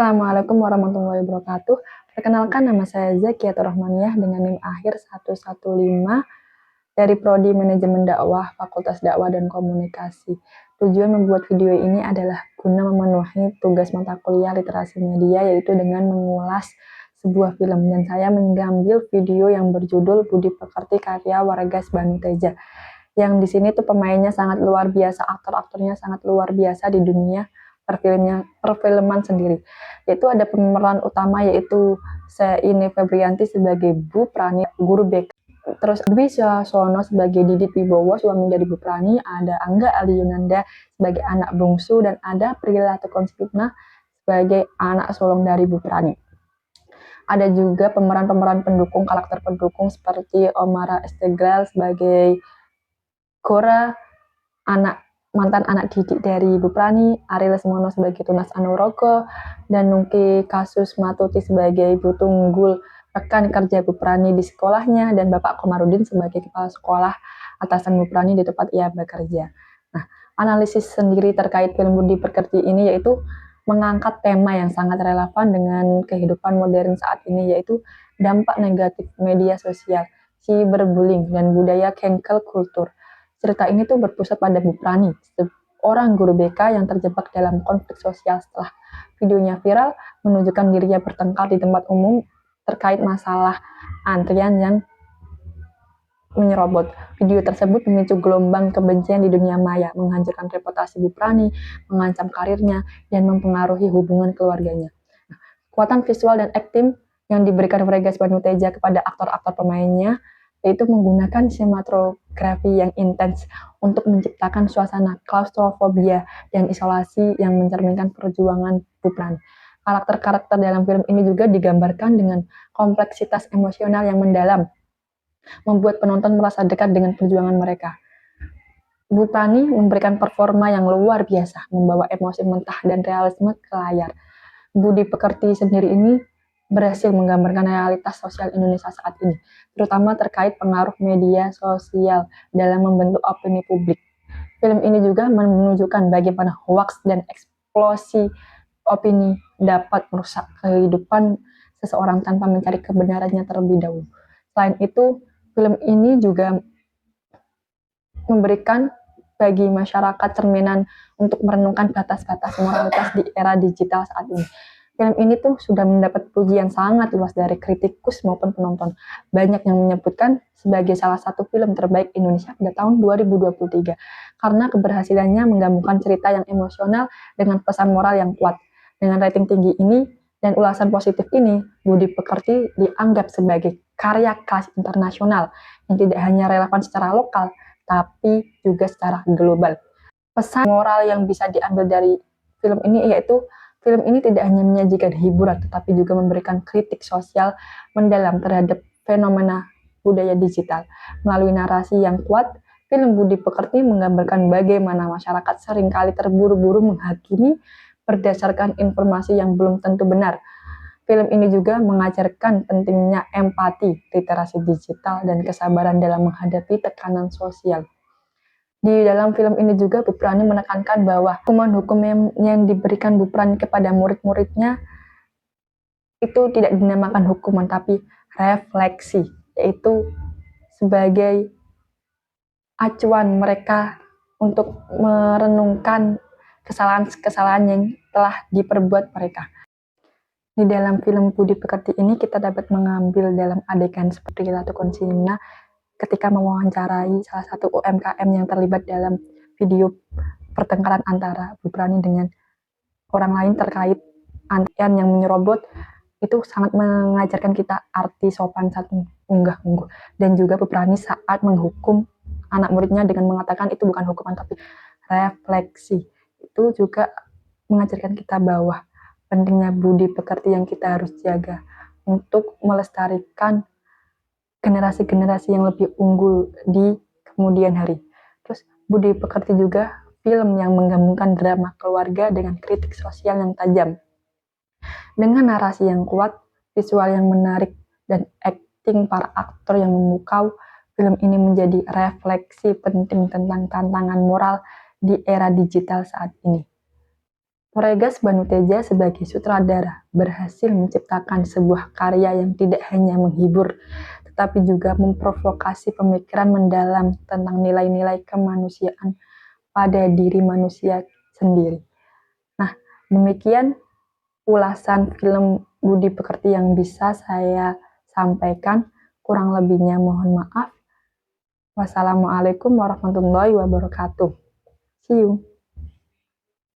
Assalamualaikum warahmatullahi wabarakatuh. Perkenalkan, nama saya Zakiatur Rahmaniyah dengan NIM akhir 115 dari Prodi Manajemen Dakwah, Fakultas Dakwah dan Komunikasi. Tujuan membuat video ini adalah guna memenuhi tugas mata kuliah literasi media, yaitu dengan mengulas sebuah film. Dan saya mengambil video yang berjudul Budi Pekerti karya Wargas Banu Teja. Yang di sini tuh pemainnya sangat luar biasa, aktor-aktornya sangat luar biasa di dunia perfilman sendiri. Yaitu ada pemeran utama yaitu Seini Febrianti sebagai Bu Prani, guru BK. Terus Dwi Sasono sebagai Didit Wibowo, suami dari Bu Prani. Ada Angga Ali Yunanda sebagai anak bungsu, dan ada Prila Tukonspitna sebagai anak sulung dari Bu Prani. Ada juga pemeran-pemeran pendukung, karakter pendukung seperti Omara Esteglal sebagai Gora, mantan anak didik dari Bu Prani, Ari Lesmono sebagai Tunas Anurogo, dan Nungki Kasus Matuti sebagai Ibu Tunggul, rekan kerja Bu Prani di sekolahnya, dan Bapak Komarudin sebagai kepala sekolah atasan Bu Prani di tempat ia bekerja. Nah, analisis sendiri terkait film Budi Pekerti ini yaitu mengangkat tema yang sangat relevan dengan kehidupan modern saat ini, yaitu dampak negatif media sosial, cyberbullying, dan budaya cancel culture. Cerita ini tuh berpusat pada Bu Prani, seorang guru BK yang terjebak dalam konflik sosial setelah videonya viral menunjukkan dirinya bertengkar di tempat umum terkait masalah antrian yang menyerobot. Video tersebut memicu gelombang kebencian di dunia maya, menghancurkan reputasi Bu Prani, mengancam karirnya, dan mempengaruhi hubungan keluarganya. Kekuatan visual dan akting yang diberikan Wargas Banu Teja kepada aktor-aktor pemainnya yaitu menggunakan sinematografi yang intens untuk menciptakan suasana klaustrofobia dan isolasi yang mencerminkan perjuangan Bu Prani. Karakter-karakter dalam film ini juga digambarkan dengan kompleksitas emosional yang mendalam, membuat penonton merasa dekat dengan perjuangan mereka. Bu Prani memberikan performa yang luar biasa, membawa emosi mentah dan realisme ke layar. Budi Pekerti sendiri ini berhasil menggambarkan realitas sosial Indonesia saat ini, terutama terkait pengaruh media sosial dalam membentuk opini publik. Film ini juga menunjukkan bagaimana hoaks dan eksplosi opini dapat merusak kehidupan seseorang tanpa mencari kebenarannya terlebih dahulu. Selain itu, film ini juga memberikan bagi masyarakat cerminan untuk merenungkan batas-batas moralitas di era digital saat ini. Film ini tuh sudah mendapat pujian sangat luas dari kritikus maupun penonton. Banyak yang menyebutkan sebagai salah satu film terbaik Indonesia pada tahun 2023 karena keberhasilannya menggabungkan cerita yang emosional dengan pesan moral yang kuat. Dengan rating tinggi ini dan ulasan positif ini, Budi Pekerti dianggap sebagai karya kelas internasional yang tidak hanya relevan secara lokal, tapi juga secara global. Pesan moral yang bisa diambil dari film ini yaitu film ini tidak hanya menyajikan hiburan, tetapi juga memberikan kritik sosial mendalam terhadap fenomena budaya digital. Melalui narasi yang kuat, film Budi Pekerti menggambarkan bagaimana masyarakat seringkali terburu-buru menghakimi berdasarkan informasi yang belum tentu benar. Film ini juga mengajarkan pentingnya empati, literasi digital, dan kesabaran dalam menghadapi tekanan sosial. Di dalam film ini juga Bu Prani menekankan bahwa hukuman yang diberikan Bu Prani kepada murid-muridnya itu tidak dinamakan hukuman tapi refleksi, yaitu sebagai acuan mereka untuk merenungkan kesalahan-kesalahan yang telah diperbuat mereka. Di dalam film Budi Pekerti ini kita dapat mengambil dalam adegan seperti Ratu Konsina ketika mewawancarai salah satu UMKM yang terlibat dalam video pertengkaran antara Bu Prani dengan orang lain terkait antrian yang menyerobot, itu sangat mengajarkan kita arti sopan saat unggah-ungguh. Dan juga Bu Prani saat menghukum anak muridnya dengan mengatakan itu bukan hukuman tapi refleksi. Itu juga mengajarkan kita bahwa pentingnya budi pekerti yang kita harus jaga untuk melestarikan generasi-generasi yang lebih unggul di kemudian hari. Terus Budi Pekerti juga film yang menggabungkan drama keluarga dengan kritik sosial yang tajam. Dengan narasi yang kuat, visual yang menarik, dan akting para aktor yang memukau, film ini menjadi refleksi penting tentang tantangan moral di era digital saat ini. Toregas Banuteja sebagai sutradara berhasil menciptakan sebuah karya yang tidak hanya menghibur, tetapi juga memprovokasi pemikiran mendalam tentang nilai-nilai kemanusiaan pada diri manusia sendiri. Nah, demikian ulasan film Budi Pekerti yang bisa saya sampaikan. Kurang lebihnya mohon maaf. Wassalamualaikum warahmatullahi wabarakatuh. See you.